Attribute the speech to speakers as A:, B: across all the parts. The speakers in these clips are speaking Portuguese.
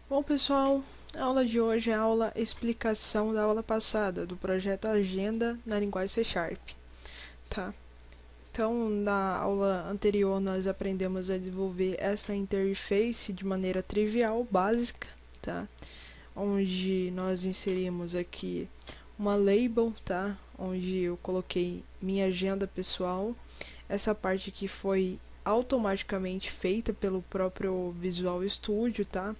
A: Bom, pessoal, a aula de hoje é a aula explicação da aula passada, do projeto Agenda na linguagem C Sharp, tá? Então, na aula anterior, nós aprendemos a desenvolver essa interface de maneira trivial, básica, tá? Onde nós inserimos aqui uma label, tá? Onde eu coloquei minha agenda pessoal. Essa parte aqui foi automaticamente feita pelo próprio Visual Studio, tá?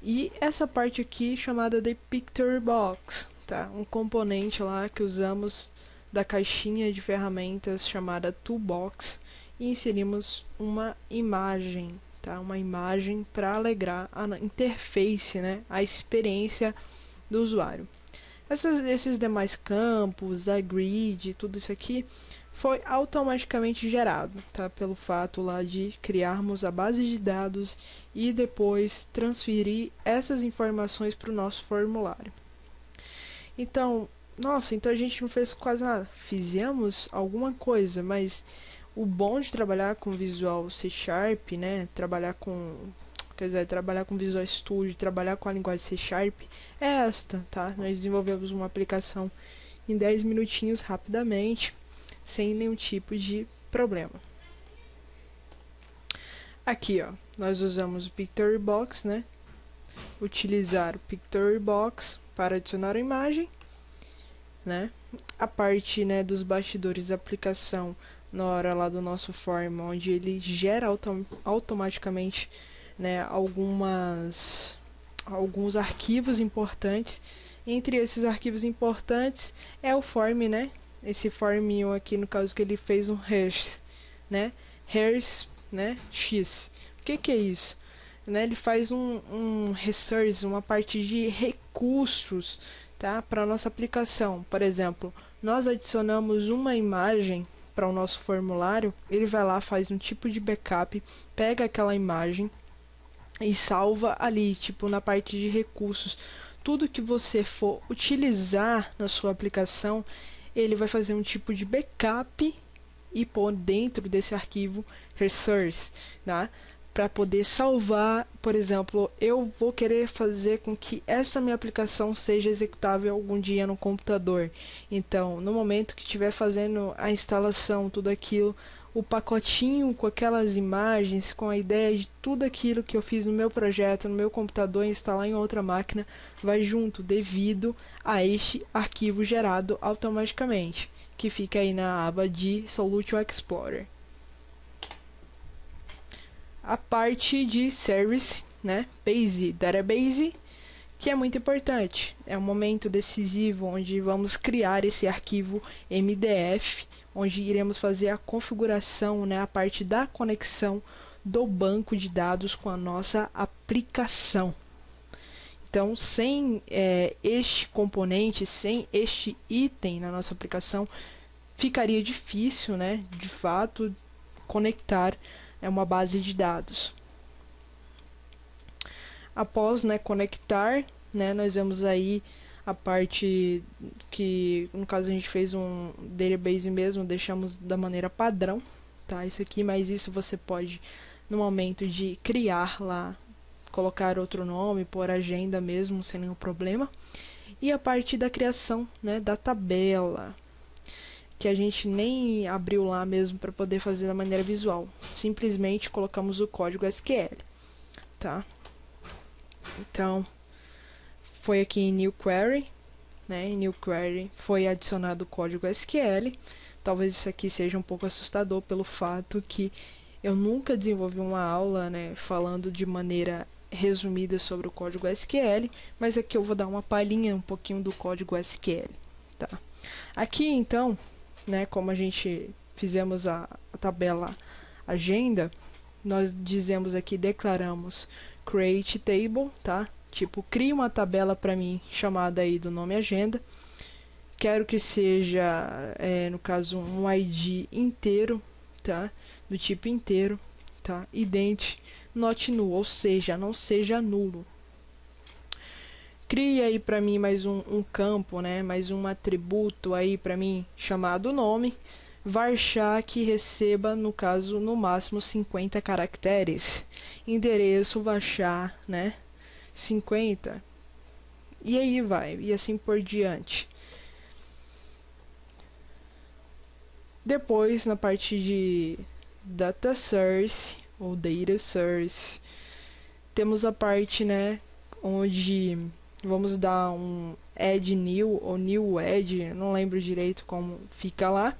A: E essa parte aqui chamada de Picture Box, tá? Um componente lá que usamos da caixinha de ferramentas chamada Toolbox e inserimos uma imagem, tá? Uma imagem para alegrar a interface, né? A experiência do usuário. Esses demais campos, a grid, tudo isso aqui foi automaticamente gerado, tá? Pelo fato lá de criarmos a base de dados e depois transferir essas informações para o nosso formulário. Então, nossa, então a gente não fez quase nada. Fizemos alguma coisa, mas o bom de trabalhar com Visual C Sharp, né? Trabalhar com Visual Studio, trabalhar com a linguagem C Sharp é esta, tá? Nós desenvolvemos uma aplicação em 10 minutinhos rapidamente, sem nenhum tipo de problema. Aqui, ó, nós usamos o Picture Box, né? Utilizar o Picture Box para adicionar a imagem, né? A parte, né, dos bastidores da aplicação na hora lá do nosso form, onde ele gera automaticamente, né, alguns arquivos importantes. Entre esses arquivos importantes é o form, né? Esse forminho aqui, no caso que ele fez um hash, né? Hash, né? X. O que é isso? Né? Ele faz um resource, uma parte de recursos, tá? Para a nossa aplicação. Por exemplo, nós adicionamos uma imagem para o nosso formulário, ele vai lá, faz um tipo de backup, pega aquela imagem e salva ali, tipo na parte de recursos. Tudo que você for utilizar na sua aplicação, ele vai fazer um tipo de backup e pôr dentro desse arquivo resource, tá? Para poder salvar, por exemplo, eu vou querer fazer com que essa minha aplicação seja executável algum dia no computador. Então, no momento que estiver fazendo a instalação, tudo aquilo, o pacotinho com aquelas imagens, com a ideia de tudo aquilo que eu fiz no meu projeto, no meu computador, instalar em outra máquina, vai junto devido a este arquivo gerado automaticamente, que fica aí na aba de Solution Explorer. A parte de Service, né, Base Database, que é muito importante. É um momento decisivo onde vamos criar esse arquivo MDF, onde iremos fazer a configuração, né, a parte da conexão do banco de dados com a nossa aplicação. Então, sem este componente, sem este item na nossa aplicação, ficaria difícil, né, de fato, conectar uma base de dados. Após, né, conectar, né, nós vemos aí a parte que, no caso, a gente fez um database mesmo, deixamos da maneira padrão, tá? Isso aqui, mas isso você pode, no momento de criar lá, colocar outro nome, pôr agenda mesmo, sem nenhum problema. E a parte da criação, né, da tabela, que a gente nem abriu lá mesmo para poder fazer da maneira visual. Simplesmente colocamos o código SQL, tá? Então, foi aqui em New Query, né? Em New Query foi adicionado o código SQL. Talvez isso aqui seja um pouco assustador pelo fato que eu nunca desenvolvi uma aula, né, falando de maneira resumida sobre o código SQL, mas aqui eu vou dar uma palhinha um pouquinho do código SQL, tá? Aqui então, né, como a gente fizemos a tabela agenda, nós dizemos aqui, declaramos create table, tá? Tipo, cria uma tabela para mim chamada aí do nome agenda. Quero que seja, no caso, um ID inteiro, tá? Do tipo inteiro, tá? Ident not null, ou seja, não seja nulo. Cria aí para mim mais um campo, né? Mais um atributo aí para mim chamado nome. Varchar que receba, no caso, no máximo 50 caracteres. Endereço varchar, né? 50, e aí vai, e assim por diante. Depois, na parte de Data Source ou Data Source, temos a parte, né, onde vamos dar um add new ou new add, não lembro direito como fica lá.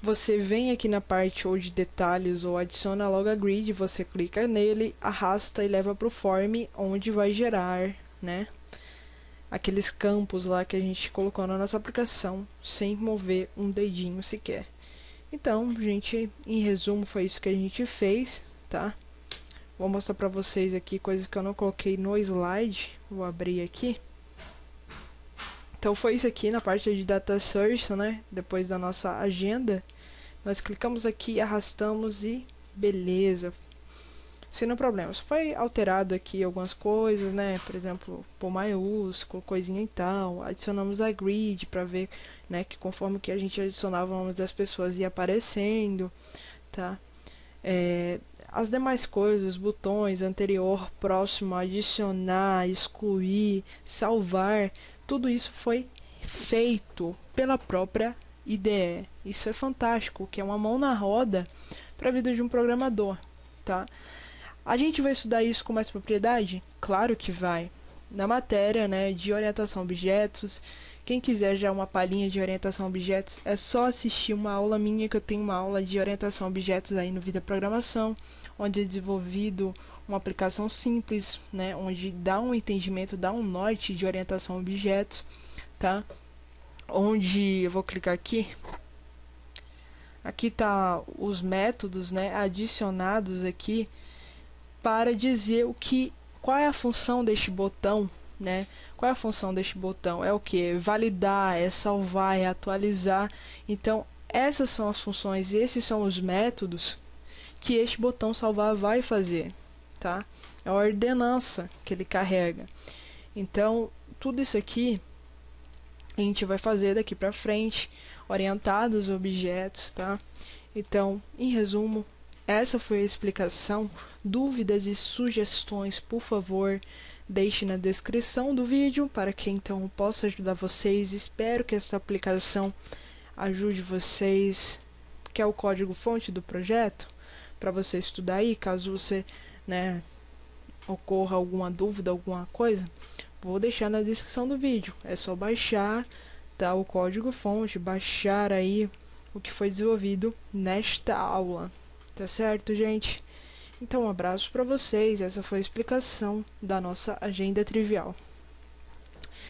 A: Você vem aqui na parte ou de detalhes ou adiciona logo a grid, você clica nele, arrasta e leva para o form, onde vai gerar, né, aqueles campos lá que a gente colocou na nossa aplicação, sem mover um dedinho sequer. Então, gente, em resumo, foi isso que a gente fez, tá? Vou mostrar pra vocês aqui coisas que eu não coloquei no slide. Vou abrir aqui. Então foi isso aqui na parte de Data Source, né? Depois da nossa agenda. Nós clicamos aqui, arrastamos e beleza. Sem problemas. Foi alterado aqui algumas coisas, né? Por exemplo, por maiúsculo, coisinha e tal. Adicionamos a grid para ver, né, que conforme que a gente adicionava o nome das pessoas ia aparecendo, tá? As demais coisas, botões, anterior, próximo, adicionar, excluir, salvar, tudo isso foi feito pela própria IDE. Isso é fantástico, que é uma mão na roda para a vida de um programador, tá? A gente vai estudar isso com mais propriedade? Claro que vai. Na matéria, né, de orientação a objetos. Quem quiser já uma palhinha de orientação a objetos, é só assistir uma aula minha, que eu tenho uma aula de orientação a objetos aí no Vida Programação, onde é desenvolvido uma aplicação simples, né, onde dá um entendimento, dá um norte de orientação a objetos, tá? Onde eu vou clicar aqui. Aqui tá os métodos, né, adicionados aqui para dizer qual é a função deste botão, né? Qual é a função deste botão? É o que? Validar, é salvar, é atualizar. Então, essas são as funções e esses são os métodos que este botão salvar vai fazer, tá? É a ordenança que ele carrega. Então, tudo isso aqui a gente vai fazer daqui para frente, orientados aos objetos, tá? Então, em resumo, essa foi a explicação. Dúvidas e sugestões, por favor, deixe na descrição do vídeo para que então possa ajudar vocês. Espero que essa aplicação ajude vocês, que é o código-fonte do projeto, para você estudar aí, caso você, né, ocorra alguma dúvida, alguma coisa, vou deixar na descrição do vídeo. É só baixar, tá, o código-fonte, baixar aí o que foi desenvolvido nesta aula. Tá certo, gente? Então, um abraço para vocês. Essa foi a explicação da nossa agenda trivial.